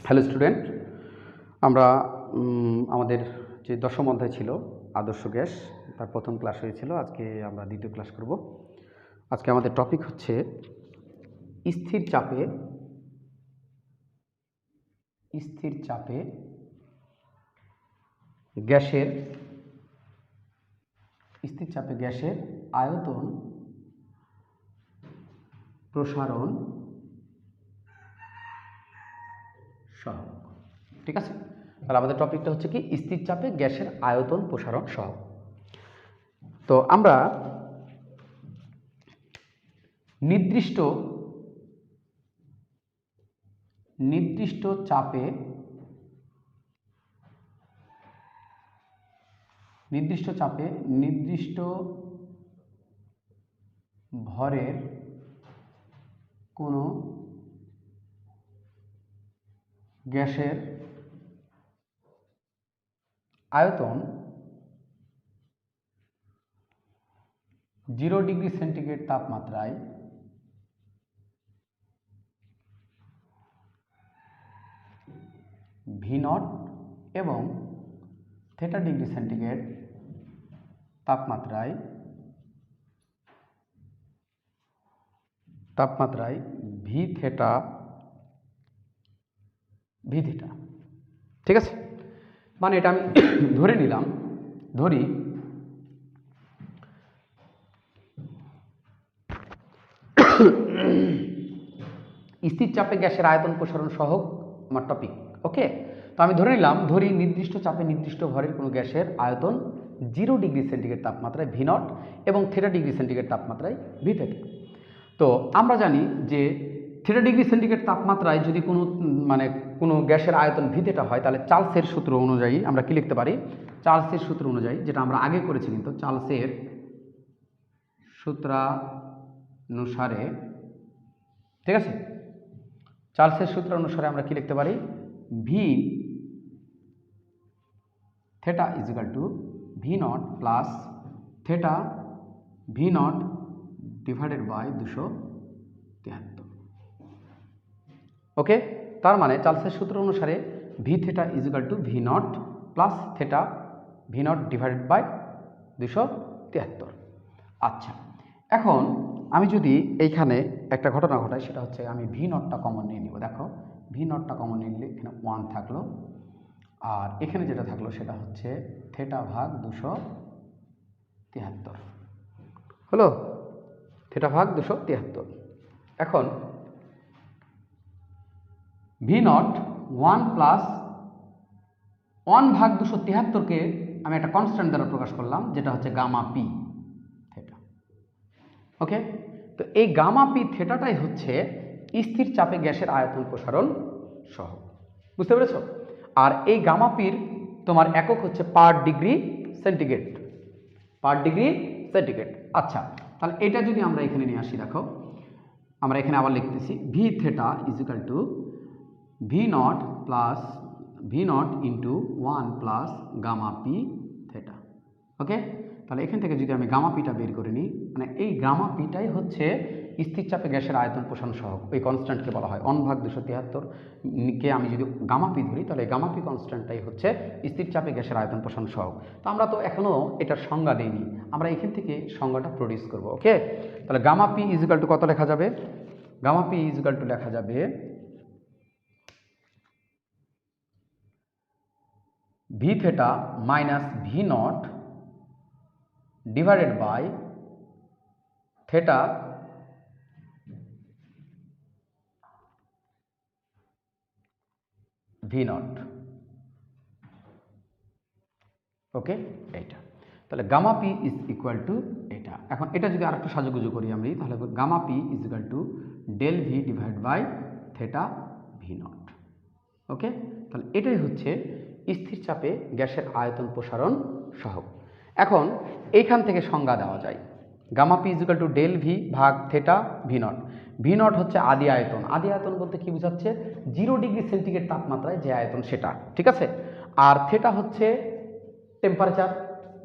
Hello student, আমরা আমাদের যে দশম অধ্যায় ছিল আদর্শ গ্যাস, তার প্রথম ক্লাস হয়েছিল। আজকে আমরা দ্বিতীয় ক্লাস করব। আজকে আমাদের টপিক হচ্ছে স্থির চাপে গ্যাসের আয়তন প্রসারণ সহগ। ঠিক আছে, তাহলে আমাদের টপিকটা হচ্ছে কি স্থির চাপে গ্যাসের আয়তন প্রসারণ সহগ। তো আমরা নির্দিষ্ট চাপে নির্দিষ্ট ভরের কোনো গ্যাসের আয়তন 0 ডিগ্রি সেন্টিগ্রেড তাপমাত্রায় V0 এবং θ ডিগ্রি সেন্টিগ্রেড তাপমাত্রায় V θ। ঠিক আছে, মানে এটা আমি ধরে নিলাম, ধরি স্থির চাপে গ্যাসের আয়তন প্রসারণ সহগ আমার টপিক। ওকে, তো আমি ধরে নিলাম, নির্দিষ্ট চাপে নির্দিষ্ট ভরের কোনো গ্যাসের আয়তন 0 ডিগ্রি সেন্টিগ্রেড তাপমাত্রায় V0 এবং θ ডিগ্রি সেন্টিগ্রেড তাপমাত্রায় V θ। তো আমরা জানি যে θ ডিগ্রি সেন্টিগ্রেড তাপমাত্রায় যদি কোনো গ্যাসের আয়তন V θ হয়, তাহলে চার্লসের সূত্র অনুযায়ী আমরা কি লিখতে পারি? চার্লসের সূত্র অনুযায়ী, যেটা আমরা আগে করেছি, কিন্তু চার্লসের সূত্রানুসারে, ঠিক আছে, চার্লসের সূত্র অনুসারে আমরা কি লিখতে পারি? V θ V0 plus θ V0 divided by 273। Okay, তার মানে চার্লসের সূত্র অনুসারে V θ V0 plus θ V0 divided by 273। আচ্ছা, এখন আমি যদি এইখানে একটা ঘটনা ঘটাই, সেটা হচ্ছে আমি V0টা কমন নিয়ে নিব। দেখো, V0টা কমন নিয়ে নিলে এখানে 1 থাকলো, আর এখানে যেটা থাকলো সেটা হচ্ছে θ ভাগ 273 হলো, θ ভাগ 273। এখন V0 1 প্লাস 1 ভাগ 273কে আমি একটা কনস্ট্যান্ট দ্বারা প্রকাশ করলাম, যেটা হচ্ছে গামা পি থেটা। ওকে, তো এই গামা পি থেটাটাই হচ্ছে স্থির চাপে গ্যাসের আয়তন প্রসারণ সহগ। বুঝতে পেরেছো? আর এই গামা পির তোমার একক হচ্ছে পার ডিগ্রি সেন্টিগ্রেড। আচ্ছা, তাহলে এটা যদি আমরা এখানে নিয়ে আসি, দেখো আমরা এখানে আবার লিখতেছি V θ V0 plus V0 into 1 plus gamma P theta. Okay, তাহলে এখান থেকে যদি আমি গামা পিটা বের করে নিই, মানে এই গামা পিটাই হচ্ছে স্থির চাপে গ্যাসের আয়তন প্রসারণ সহগ। ওই কনস্ট্যান্টকে বলা হয় 1 ভাগ 273কে আমি যদি গামা পি ধরি, তাহলে গামা পি কনস্ট্যান্টটাই হচ্ছে স্থির চাপে গ্যাসের আয়তন প্রসারণ সহগ। তো আমরা তো এখনো এটার সংজ্ঞা দেইনি, আমরা এখান থেকে সংজ্ঞাটা প্রডিউস করব। ওকে, তাহলে গামা পি ইজিক্যাল টু কত লেখা যাবে? গামা পি ইজিক্যাল টু লেখা যাবে V θ minus V0 divided by θ V0। Okay, এইটা তাহলে gamma P is equal to এটা। এখন এটা যদি আরেকটু সাজুগুজু করি আমি, তাহলে gamma P is equal to del V divide by θ V0। Okay, তাহলে এটাই হচ্ছে স্থির চাপে গ্যাসের আয়তন প্রসারণ সহগ। এখন এইখান থেকে সংজ্ঞা দেওয়া যায়, gamma P is equal to del V ভাগ θ V0। V0 হচ্ছে আদি আয়তন। আদি আয়তন বলতে কি বোঝাচ্ছে? 0 ডিগ্রি সেন্টিগ্রেড তাপমাত্রায় যে আয়তন সেটা, ঠিক আছে। আর θ হচ্ছে টেম্পারেচার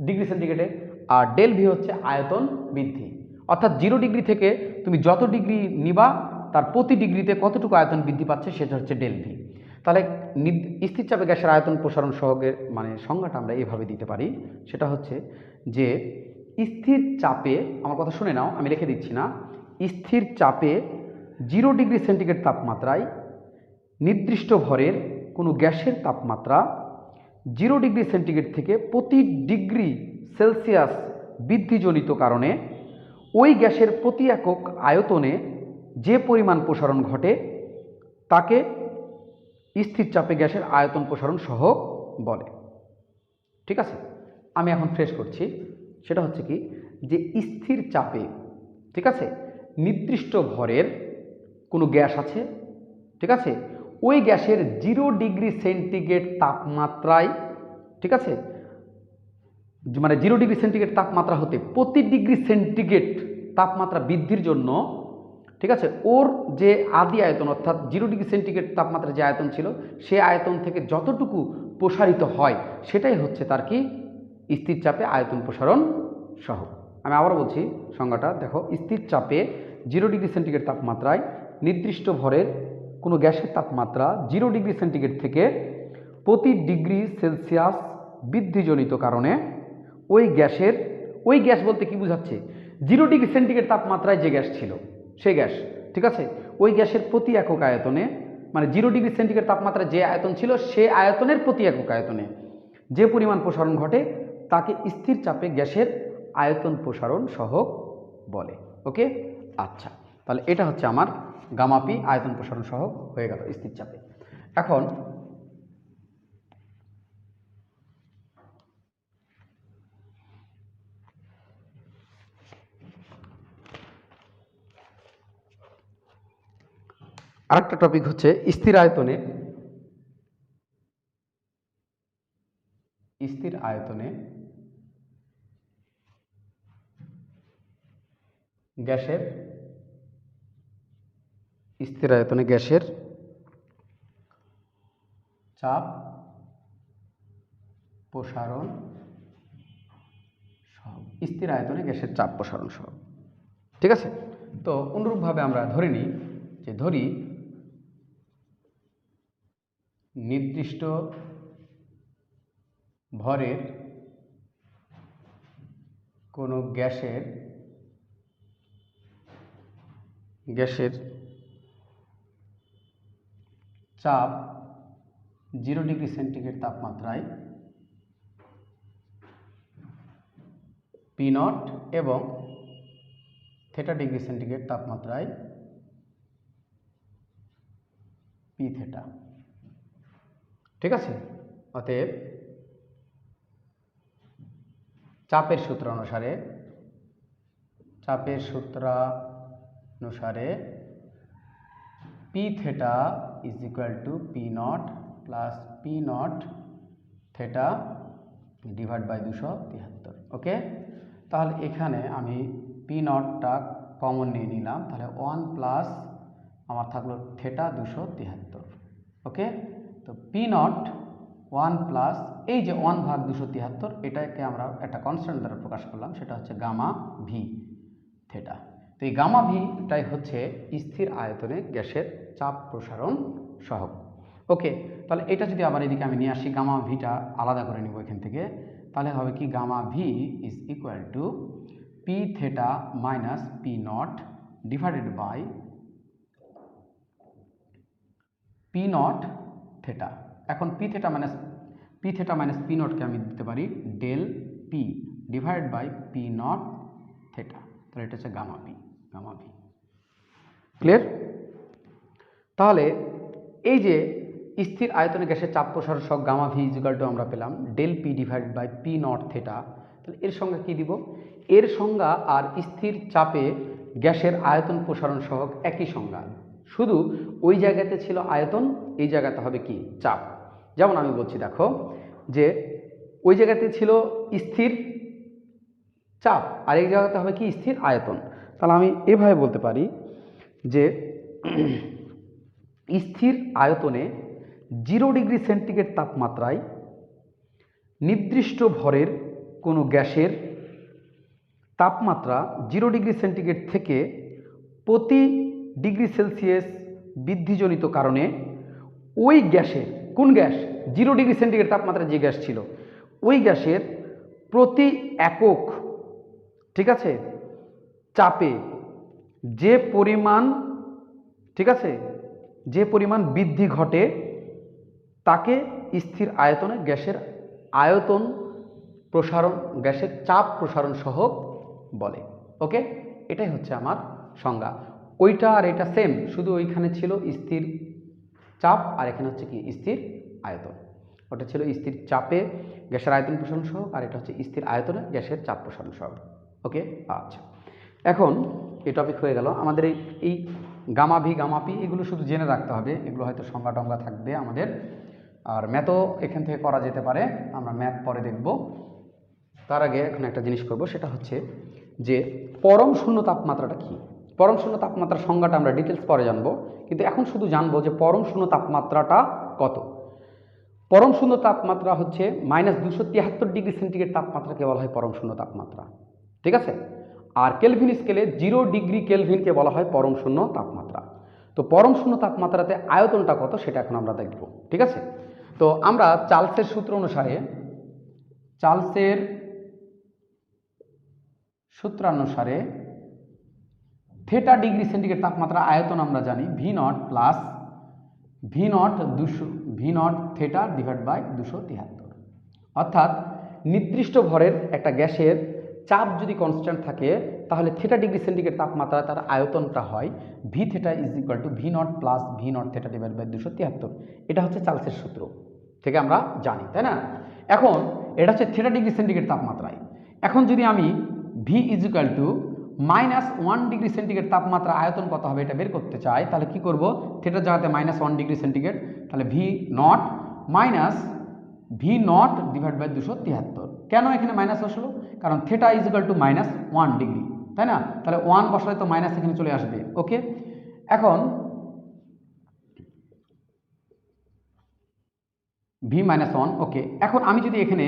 ডিগ্রি সেন্টিগ্রেডে, আর ডেল ভি হচ্ছে আয়তন বৃদ্ধি। অর্থাৎ 0 ডিগ্রি থেকে তুমি যত ডিগ্রি নিবা, তার প্রতি ডিগ্রিতে কতটুকু আয়তন বৃদ্ধি পাচ্ছে সেটা হচ্ছে ডেল ভি। তাহলে স্থির চাপে গ্যাসের আয়তন প্রসারণ সহগের মানে সংজ্ঞাটা আমরা এভাবে দিতে পারি, সেটা হচ্ছে যে স্থির চাপে, আমার কথা শুনে নাও, আমি লিখে দিচ্ছি না, স্থির চাপে 0 ডিগ্রি সেন্টিগ্রেড তাপমাত্রায় নির্দিষ্ট ভরের কোনো গ্যাসের তাপমাত্রা 0 ডিগ্রি সেন্টিগ্রেড থেকে প্রতি ডিগ্রি সেলসিয়াস বৃদ্ধিজনিত কারণে ওই গ্যাসের প্রতি একক আয়তনে যে পরিমাণ প্রসারণ ঘটে তাকে স্থির চাপে গ্যাসের আয়তন প্রসারণ সহগ বলে। ঠিক আছে, আমি এখন ফ্রেশ করছি, সেটা হচ্ছে কি যে স্থির চাপে, ঠিক আছে, নির্দিষ্ট ভরের কোনো গ্যাস আছে, ঠিক আছে, ওই গ্যাসের 0 ডিগ্রি সেন্টিগ্রেড তাপমাত্রায়, ঠিক আছে, মানে 0 ডিগ্রি সেন্টিগ্রেড তাপমাত্রা হতে প্রতি ডিগ্রি সেন্টিগ্রেড তাপমাত্রা বৃদ্ধির জন্য, ঠিক আছে, ওর যে আদি আয়তন অর্থাৎ 0 ডিগ্রি সেন্টিগ্রেড তাপমাত্রা যে আয়তন ছিল সেই আয়তন থেকে যতটুকু প্রসারিত হয় সেটাই হচ্ছে তার কি স্থির চাপে আয়তন প্রসারণ সহগ। আমি আবার বলছি সংজ্ঞাটা দেখো, স্থির চাপে 0 ডিগ্রি সেন্টিগ্রেড তাপমাত্রায় নির্দিষ্ট ভরের কোনো গ্যাসের তাপমাত্রা 0 ডিগ্রি সেন্টিগ্রেড থেকে প্রতি ডিগ্রি সেলসিয়াস বৃদ্ধিজনিত কারণে ওই গ্যাস বলতে কি বোঝাচ্ছে, 0 ডিগ্রি সেন্টিগ্রেড তাপমাত্রায় যে গ্যাস ছিল সেই গ্যাস, ঠিক আছে, ওই গ্যাসের প্রতি একক আয়তনে, মানে 0 ডিগ্রি সেন্টিগ্রেড তাপমাত্রায় যে আয়তন ছিল সে আয়তনের প্রতি একক আয়তনে যে পরিমাণ প্রসারণ ঘটে তাকে স্থির চাপে গ্যাসের আয়তন প্রসারণ সহগ বলে। ওকে, আচ্ছা, তাহলে এটা হচ্ছে আমার গামা পি আয়তন প্রসারণ সহগ হয়ে গেল স্থির চাপে। এখন আরেকটা টপিক হচ্ছে স্থির আয়তনে গ্যাসের চাপ প্রসারণ সহগ, স্থির আয়তনে গ্যাসের চাপ প্রসারণ সহগ। ঠিক আছে, তো অনুরূপভাবে আমরা ধরে নিই যে নির্দিষ্ট ভরের কোনো গ্যাসের চাপ 0 ডিগ্রি সেন্টিগ্রেড তাপমাত্রায় P0 এবং θ ডিগ্রি সেন্টিগ্রেড তাপমাত্রায় Pθ। ঠিক আছে, অতএব চাপের সূত্র অনুসারে Pθ is equal to P0 plus P0 θ divide by 273। Okay, তাহলে এখানে আমি P0টা কমন নিয়ে নিলাম, তাহলে 1 প্লাস আমার থাকলো θ 273। ওকে, তো P0 1 প্লাস এই যে 1 ভাগ 273, এটাকে আমরা একটা কনস্ট্যান্ট দ্বারা প্রকাশ করলাম, সেটা হচ্ছে গামা ভি থেটা। তো এই গামা ভিটাই হচ্ছে স্থির আয়তনে গ্যাসের চাপ প্রসারণ সহগ। ওকে, তাহলে এটা যদি আবার এদিকে আমি নিয়ে আসি, গামা ভিটা আলাদা করে নিব এখান থেকে, তাহলে হবে কি gamma V is equal to P theta minus P0 divided by P0 theta. এখন P থেটা মাইনাস P0 কে আমি দিতে পারি del P divided by P0 theta, তাহলে এটা হচ্ছে গামা ভি। ক্লিয়ার? তাহলে এই যে স্থির আয়তনে গ্যাসের চাপ প্রসারণ সহগ gamma V is equal to আমরা পেলাম del P divided by P0 theta. তাহলে এর সংজ্ঞা কি দিব? এর সংজ্ঞা আর স্থির চাপে গ্যাসের আয়তন প্রসারণ সহগ একই সংজ্ঞা, শুধু ওই জায়গাতে ছিল আয়তন, এই জায়গাতে হবে কি চাপ। যেমন আমি বলছি দেখো, যে ওই জায়গাতে ছিল স্থির চাপ আর এই জায়গাতে হবে কি স্থির আয়তন। তাহলে আমি এভাবে বলতে পারি যে স্থির আয়তনে 0 ডিগ্রি সেন্টিগ্রেড তাপমাত্রায় নির্দিষ্ট ভরের কোনো গ্যাসের তাপমাত্রা 0 ডিগ্রি সেন্টিগ্রেড থেকে প্রতি ডিগ্রি সেলসিয়াস বৃদ্ধিজনিত কারণে ওই গ্যাসের, কোন গ্যাস, 0 ডিগ্রি সেন্টিগ্রেড তাপমাত্রায় যে গ্যাস ছিল, ওই গ্যাসের প্রতি একক, ঠিক আছে, চাপে যে পরিমাণ, ঠিক আছে, যে পরিমাণ বৃদ্ধি ঘটে তাকে স্থির আয়তনে গ্যাসের আয়তন প্রসারণ, গ্যাসের চাপ প্রসারণ সহগ বলে। ওকে, এটাই হচ্ছে আমার সংজ্ঞা। ওইটা আর এটা সেম, শুধু ওইখানে ছিল স্থির চাপ আর এখানে হচ্ছে কি স্থির আয়তন। ওটা ছিল স্থির চাপে গ্যাসের আয়তন প্রসারণ সহগ, আর এটা হচ্ছে স্থির আয়তনে গ্যাসের চাপ প্রসারণ সহগ। ওকে, আচ্ছা, এখন এই টপিক হয়ে গেল আমাদের। এই গামা ভি গামা পি এগুলো শুধু জেনে রাখতে হবে, এগুলো হয়তো সংজ্ঞা টঙ্গা থাকবে আমাদের, আর ম্যাথও এখান থেকে করা যেতে পারে, আমরা ম্যাথ পরে দেখব। তার আগে এখন একটা জিনিস করব, সেটা হচ্ছে যে পরম শূন্য তাপমাত্রাটা কি। পরম শূন্য তাপমাত্রার সংজ্ঞাটা আমরা ডিটেলস পরে জানবো, কিন্তু এখন শুধু জানবো যে পরম শূন্য তাপমাত্রাটা কত। পরম শূন্য তাপমাত্রা হচ্ছে -273 ডিগ্রি সেন্টিগ্রেড তাপমাত্রাকে বলা হয় পরম শূন্য তাপমাত্রা, ঠিক আছে। আর কেলভিন স্কেলে 0 ডিগ্রি কেলভিনকে বলা হয় পরম শূন্য তাপমাত্রা। তো পরম শূন্য তাপমাত্রাতে আয়তনটা কত সেটা এখন আমরা দেখব, ঠিক আছে। তো আমরা চার্লসের সূত্র অনুসারে, চার্লসের সূত্রানুসারে থেটা ডিগ্রি সেন্টিগ্রেড তাপমাত্রা আয়তন আমরা জানি V0 plus V0 theta divide by 273। অর্থাৎ নির্দিষ্ট ভরের একটা গ্যাসের চাপ যদি কনস্ট্যান্ট থাকে তাহলে থেটা ডিগ্রি সেন্টিগ্রেড তাপমাত্রা তার আয়তনটা হয় V theta is equal to V0 plus V0 theta divide by 273। এটা হচ্ছে চার্লসের সূত্র থেকে আমরা জানি, তাই না। এখন এটা হচ্ছে থেটা ডিগ্রি সেন্টিগ্রেড তাপমাত্রায়। এখন যদি আমি V is equal two -1 degree centigrade তাপমাত্রা আয়তন কত হবে এটা বের করতে চাই, তাহলে কি করব, থেটার জায়গাতে -1 ডিগ্রি সেন্টিগ্রেড, তাহলে V0 minus V0 divide by 273। কেন এখানে মাইনাস বসলো, কারণ theta is equal two -1 degree, তাই না, তাহলে 1 বসালে তো মাইনাস এখানে চলে আসবে। ওকে, এখন V-1, ওকে। এখন আমি যদি এখানে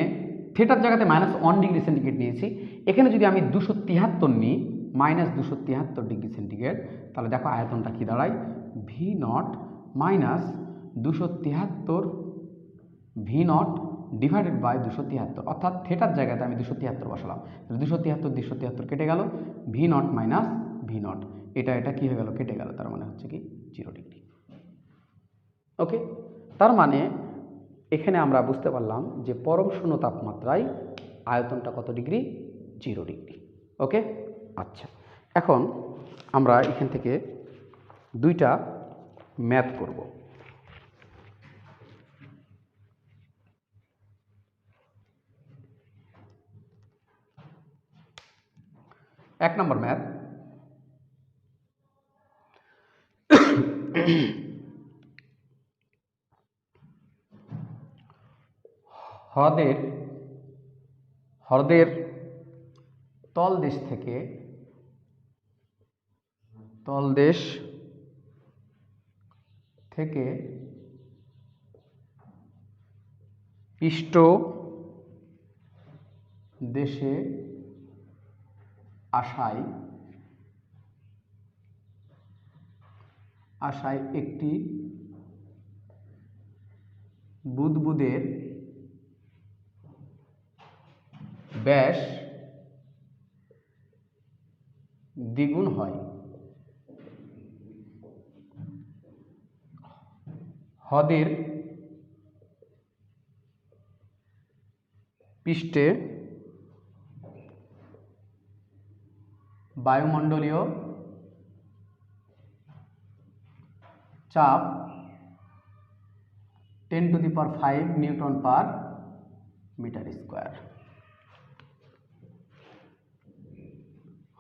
থেটার জায়গাতে -1 ডিগ্রি সেন্টিগ্রেড নিয়েছি, এখানে যদি আমি 273 নিই, -273 ডিগ্রি সেন্টিগ্রেড, তাহলে দেখো আয়তনটা কি দাঁড়ায়, V0 minus 273 V0 divided by 273, অর্থাৎ থেটার জায়গাতে আমি 273 বসালাম, 273 কেটে গেল, V0 মাইনাস V0, এটা কি হয়ে গেল, কেটে গেল, তার মানে হচ্ছে কি 0 ডিগ্রি। ওকে, তার মানে এখানে আমরা বুঝতে পারলাম যে পরম শূন্য তাপমাত্রায় আয়তনটা কত ডিগ্রি, 0 ডিগ্রি। ওকে, আচ্ছা, এখন আমরা এখান থেকে দুইটা ম্যাথ করব। এক নম্বর ম্যাথ, হ্রদের তলদেশ থেকে পৃষ্ঠ দেশে আসায় একটি বুদবুদের ব্যাস দ্বিগুণ হয়। হ্রদের পৃষ্ঠে বায়ুমণ্ডলীয় চাপ 10⁵ নিউটন পার মিটার স্কোয়ার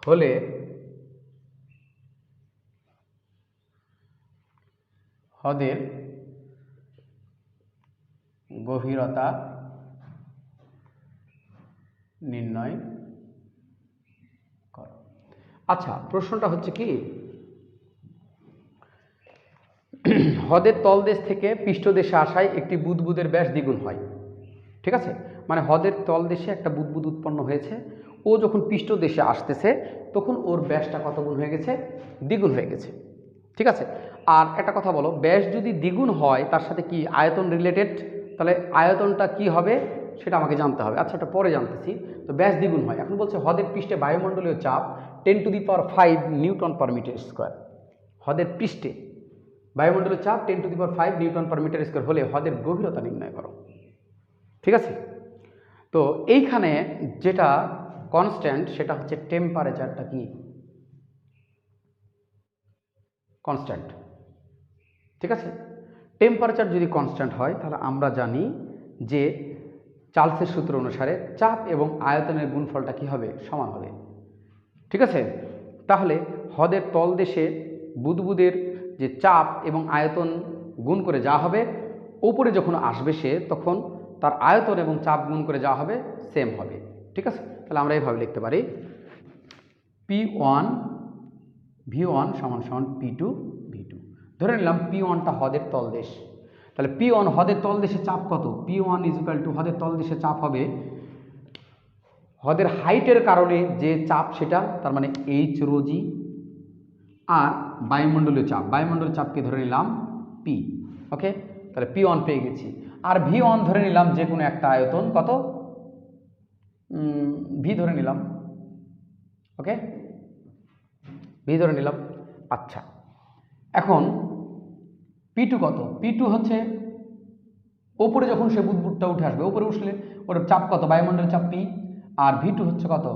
হলে হ্রদের গভীরতা নির্ণয় করো। আচ্ছা, প্রশ্নটা হচ্ছে কি, হ্রদের তলদেশ থেকে পৃষ্ঠদেশে আসায় একটি বুদবুদের ব্যাস দ্বিগুণ হয়, ঠিক আছে। মানে হ্রদের তলদেশে একটা বুদবুদ উৎপন্ন হয়েছে, ও যখন পৃষ্ঠদেশে আসতেছে তখন ওর ব্যাসটা কত গুণ হয়ে গেছে, দ্বিগুণ হয়ে গেছে, ঠিক আছে। আর একটা কথা বলো, ব্যাস যদি দ্বিগুণ হয় তার সাথে কি আয়তন রিলেটেড, তাহলে আয়তনটা কি হবে সেটা আমাকে জানতে হবে। আচ্ছা, এটা পরে জানতেছি। তো ব্যাস দ্বিগুণ হয়, এখন বলছে হ্রদের পৃষ্ঠে বায়ুমণ্ডলীয় চাপ 10⁵ নিউটন পার মিটার স্কোয়ার। হ্রদের পৃষ্ঠে বায়ুমণ্ডলীয় চাপ 10⁵ নিউটন পার মিটার স্কোয়ার হলে হ্রদের গভীরতা নির্ণয় করো। ঠিক আছে, তো এইখানে যেটা কনস্ট্যান্ট সেটা হচ্ছে টেম্পারেচারটা কি কনস্ট্যান্ট। ঠিক আছে, টেম্পারেচার যদি কনস্ট্যান্ট হয় তাহলে আমরা জানি যে চার্লসের সূত্র অনুসারে চাপ এবং আয়তনের গুণফলটা কি হবে, সমান হবে। ঠিক আছে, তাহলে হ্রদের তলদেশে বুদবুদের যে চাপ এবং আয়তন গুণ করে যা হবে, ওপরে যখন আসবে সে তখন তার আয়তন এবং চাপ গুণ করে যা হবে সেম হবে। ঠিক আছে, তাহলে আমরা এইভাবে লিখতে পারি P1 V1 = P2 V2। ধরে নিলাম P1টা হ্রদের তলদেশ, তাহলে P1 হ্রদের তলদেশে চাপ কত, P1 = হ্রদের তলদেশে চাপ হবে হ্রদের হাইটের কারণে যে চাপ সেটা, তার মানে H ρg, আর বায়ুমণ্ডলীয় চাপকে ধরে নিলাম P। ওকে, তাহলে P1 পেয়ে গেছি। আর V1 ধরে নিলাম যে কোনো একটা আয়তন, কত V ধরে নিলাম। ওকে, V ধরে নিলাম। আচ্ছা, এখন P2 কত, P2 হচ্ছে ওপরে যখন সে বুদবুদটা উঠে আসবে, ওপরে উঠলে ওর চাপ কত, বায়ুমণ্ডলের চাপ P, আর V2 হচ্ছে কত,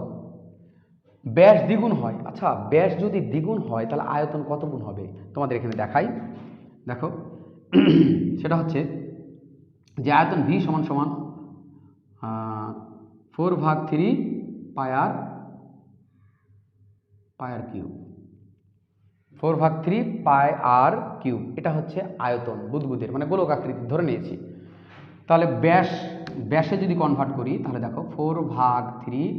ব্যাস দ্বিগুণ হয়। আচ্ছা, ব্যাস যদি দ্বিগুণ হয় তাহলে আয়তন কত গুণ হবে তোমাদের এখানে দেখাই। দেখো সেটা হচ্ছে যে আয়তন V = 4/3 পায়ার কিউব, 4/3 পাই আর কিউব, এটা হচ্ছে আয়তন বুদবুদের, মানে গোলক আকৃতি ধরে নিয়েছি। তাহলে ব্যাসে যদি কনভার্ট করি তাহলে দেখো 4/3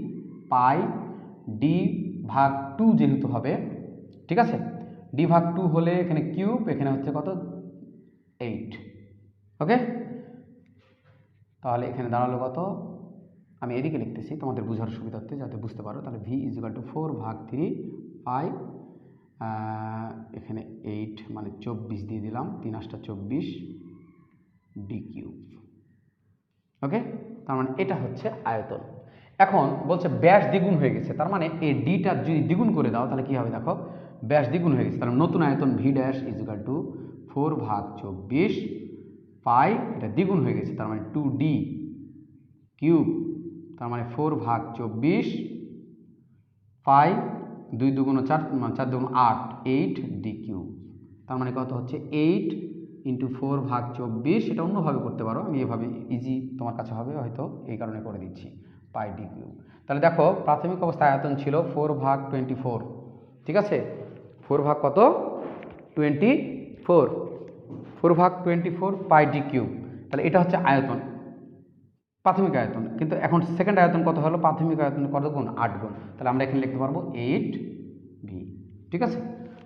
পাই D/2 যেহেতু হবে, ঠিক আছে, D/2 হলে এখানে কিউব, এখানে হচ্ছে কত 8। ওকে, তাহলে এখানে দাঁড়ালো কত, আমি এদিকে লিখতেছি তোমাদের বোঝার সুবিধার্থে যাতে বুঝতে পারো। তাহলে V = 4/3 পাই, এখানে 8 মানে 24 দিয়ে দিলাম, 3 × 8 = 24 D3। ওকে, তার মানে এটা হচ্ছে আয়তন। এখন বলছে ব্যাস দ্বিগুণ হয়ে গেছে, তার মানে এই ডিটা যদি দ্বিগুণ করে দাও তাহলে কি হবে, দেখো ব্যাস দ্বিগুণ হয়ে গেছে, তাহলে নতুন আয়তন V' = 4/24 পাই, এটা দ্বিগুণ হয়ে গেছে, তার মানে 2D কিউব, তার মানে 4/24 পাই, 2 × 2 = 4, 4 × 2 = 8, 8D কিউব, তার মানে কত হচ্ছে 8 × 4/24। এটা অন্যভাবে করতে পারো, আমি এভাবে ইজি তোমার কাছে হবে হয়তো, এই কারণে করে দিচ্ছি পাই D কিউব। তাহলে দেখো প্রাথমিক অবস্থায় আয়তন ছিল 4/24, ঠিক আছে, 4/24 পাই D কিউব, তাহলে এটা হচ্ছে আয়তন, প্রাথমিক আয়তন। কিন্তু এখন সেকেন্ড আয়তন কত হলো, প্রাথমিক আয়তন কত গুণ, 8 গুণ, তাহলে আমরা এখানে লিখতে পারবো 8V। ঠিক আছে,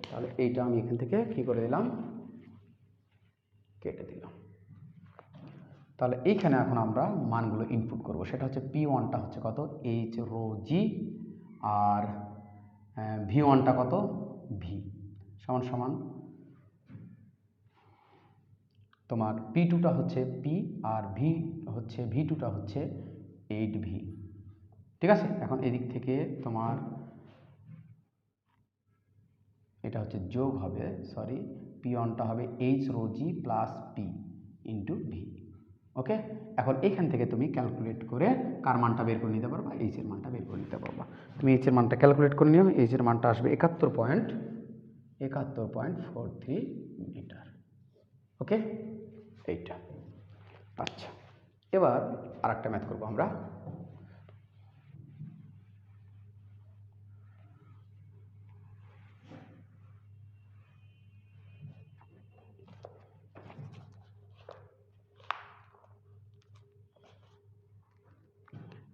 তাহলে এইটা আমি এখান থেকে কি করে দিলাম, কেটে দিলাম। তাহলে এইখানে এখন আমরা মানগুলো ইনপুট করব, সেটা হচ্ছে P1টা হচ্ছে কত H ρg, আর V1টা কত V = তোমার P2টা হচ্ছে P, আর V2টা হচ্ছে 8V। ঠিক আছে, এখন এদিক থেকে তোমার এটা হচ্ছে যোগ হবে, সরি, P1টা হবে H ρg + P × V। ওকে, এখন এইখান থেকে তুমি ক্যালকুলেট করে কার মানটা বের করে নিতে পারবা, H এর মানটা বের করে নিতে পারবা। তুমি H এর মানটা ক্যালকুলেট করে নিও, H এর মানটা আসবে 71.43 মিটার। ওকে, এইটা। আচ্ছা, এবার আরেকটা ম্যাথ করবো আমরা।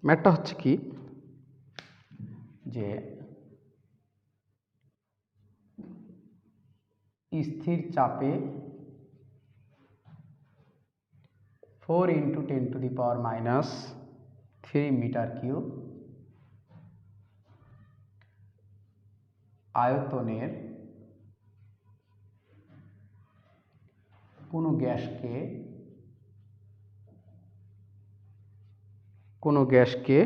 ম্যাথটা হচ্ছে কি, যে স্থির চাপে 4 × 10⁻³ মিটার কিউব আয়তনের কোনো গ্যাসকে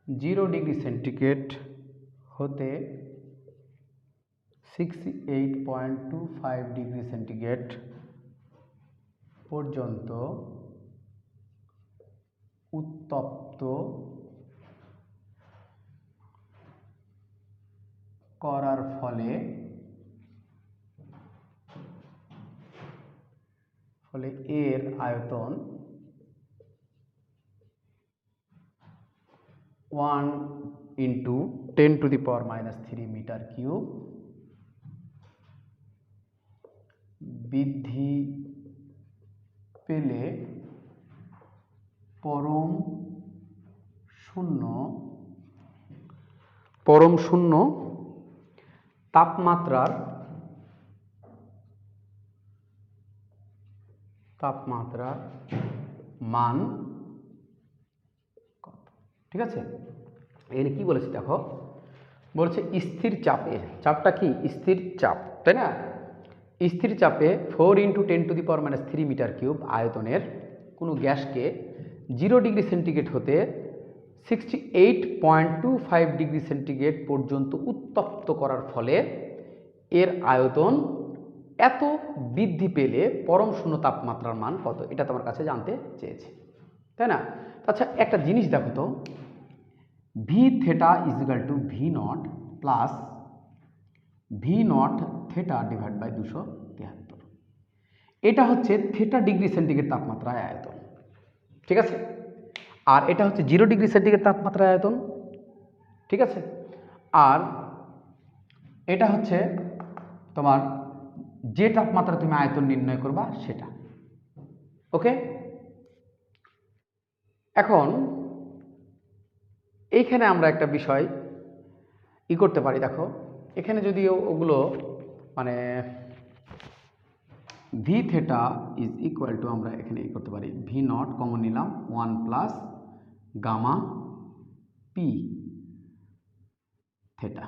0 ডিগ্রি সেন্টিগ্রেড হতে 68.25 ডিগ্রি সেন্টিগ্রেড পর্যন্ত উত্তপ্ত করার ফলে এর আয়তন 1 × 10⁻³ মিটার কিউব বৃদ্ধি পেলে পরম শূন্য তাপমাত্রার মান কত? ঠিক আছে, এখানে কি বলেছে দেখো, বলছে স্থির চাপে, চাপটা কি স্থির চাপ, তাই না? স্থির চাপে 4 × 10⁻³ মিটার কিউব আয়তনের কোনো গ্যাসকে 0 ডিগ্রি সেন্টিগ্রেড হতে 68.25 ডিগ্রি সেন্টিগ্রেড পর্যন্ত উত্তপ্ত করার ফলে এর আয়তন এত বৃদ্ধি পেলে পরম শূন্য তাপমাত্রার মান কত, এটা তোমার কাছে জানতে চেয়েছে, তাই না? আচ্ছা, একটা জিনিস দেখো তো, V theta = V0 plus V0 theta divide by 273, এটা হচ্ছে থেটা ডিগ্রি সেন্টিগ্রেড তাপমাত্রায় আয়তন, ঠিক আছে? আর এটা হচ্ছে 0 ডিগ্রি সেন্টিগ্রেড তাপমাত্রায় আয়তন, ঠিক আছে? আর এটা হচ্ছে তোমার যে তাপমাত্রা তুমি আয়তন নির্ণয় করবা সেটা, ওকে? এখন এইখানে আমরা একটা বিষয় করতে পারি, দেখো এখানে যদিও ওগুলো মানে ভি থেটা = আমরা এখানে করতে পারি V0 কমন নিলাম 1 প্লাস গামা পি থেটা,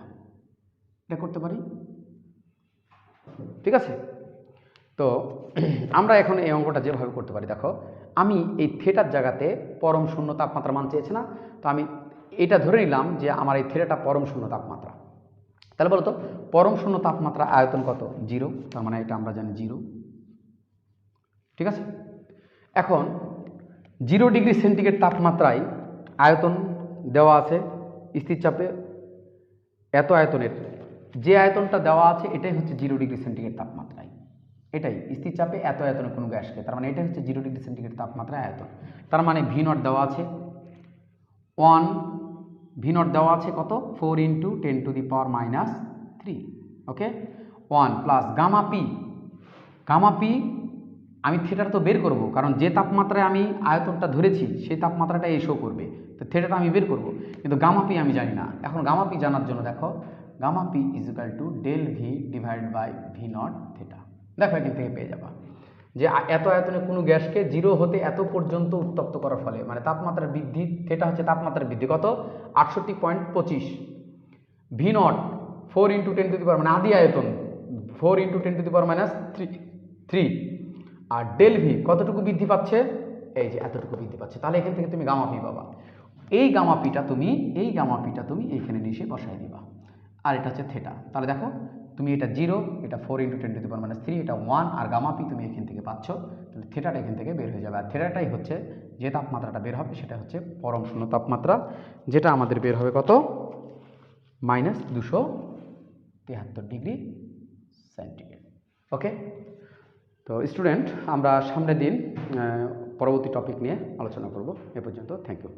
এটা করতে পারি, ঠিক আছে? তো আমরা এখন এই অঙ্কটা যেভাবে করতে পারি, দেখো আমি এই থেটার জায়গাতে পরম শূন্য তাপমাত্রা মান চেয়েছি না, তো আমি এটা ধরে নিলাম যে আমার এই থেটাটা পরম শূন্য তাপমাত্রা, তাহলে বলো তো পরম শূন্য তাপমাত্রা আয়তন কত? 0, তার মানে এটা আমরা জানি 0, ঠিক আছে? এখন 0 ডিগ্রি সেন্টিগ্রেড তাপমাত্রায় আয়তন দেওয়া আছে স্থির চাপে, এত আয়তনের যে আয়তনটা দেওয়া আছে এটাই হচ্ছে 0 ডিগ্রি সেন্টিগ্রেড তাপমাত্রায়, এটাই স্থির চাপে এত আয়তনের কোনো গ্যাসকে, তার মানে এটাই হচ্ছে 0 ডিগ্রি সেন্টিগ্রেড তাপমাত্রায় আয়তন, তার মানে V0 দেওয়া আছে 1, V0 দেওয়া আছে কত? 4 × 10⁻³ okay, 1 plus gamma P, gamma P আমি থেটাটা তো বের করব, কারণ যে তাপমাত্রায় আমি আয়তনটা ধরেছি সেই তাপমাত্রাটা এই শো করবে, তো থেটাটা আমি বের করব, কিন্তু গামা পি আমি জানি না। এখন গামা পি জানার জন্য দেখো gamma P = ∆V divide by V0 theta, দেখো এখান থেকে পেয়ে যাবা যে এত আয়তনে কোনো গ্যাসকে 0 হতে এত পর্যন্ত উত্তপ্ত করার ফলে মানে তাপমাত্রার বৃদ্ধি, থেটা হচ্ছে তাপমাত্রার বৃদ্ধি কত? 68.25, V0 4 × 10⁻, মানে আদি আয়তন 4 × 10⁻³ আর ∆V কতটুকু বৃদ্ধি পাচ্ছে? এই যে এতটুকু বৃদ্ধি পাচ্ছে, তাহলে এখান থেকে তুমি গামা পি পাবা। এই গামা পিটা তুমি এইখানে নিচে বসাই দিবা, আর এটা হচ্ছে থেটা, তাহলে দেখো তুমি এটা 0, এটা 4 × 10⁻³ এটা 1, আর গামা পি তুমি এখান থেকে পাচ্ছ, তাহলে থেটাটা এখান থেকে বের হয়ে যাবে, আর থেটাটাই হচ্ছে যে তাপমাত্রাটা বের হবে সেটা হচ্ছে পরম শূন্য তাপমাত্রা, যেটা আমাদের বের হবে কত? -273 ডিগ্রি সেন্টিগ্রেড, ওকে? তো স্টুডেন্ট, আমরা সামনের দিন পরবর্তী টপিক নিয়ে আলোচনা করব, এ পর্যন্ত থ্যাংক ইউ।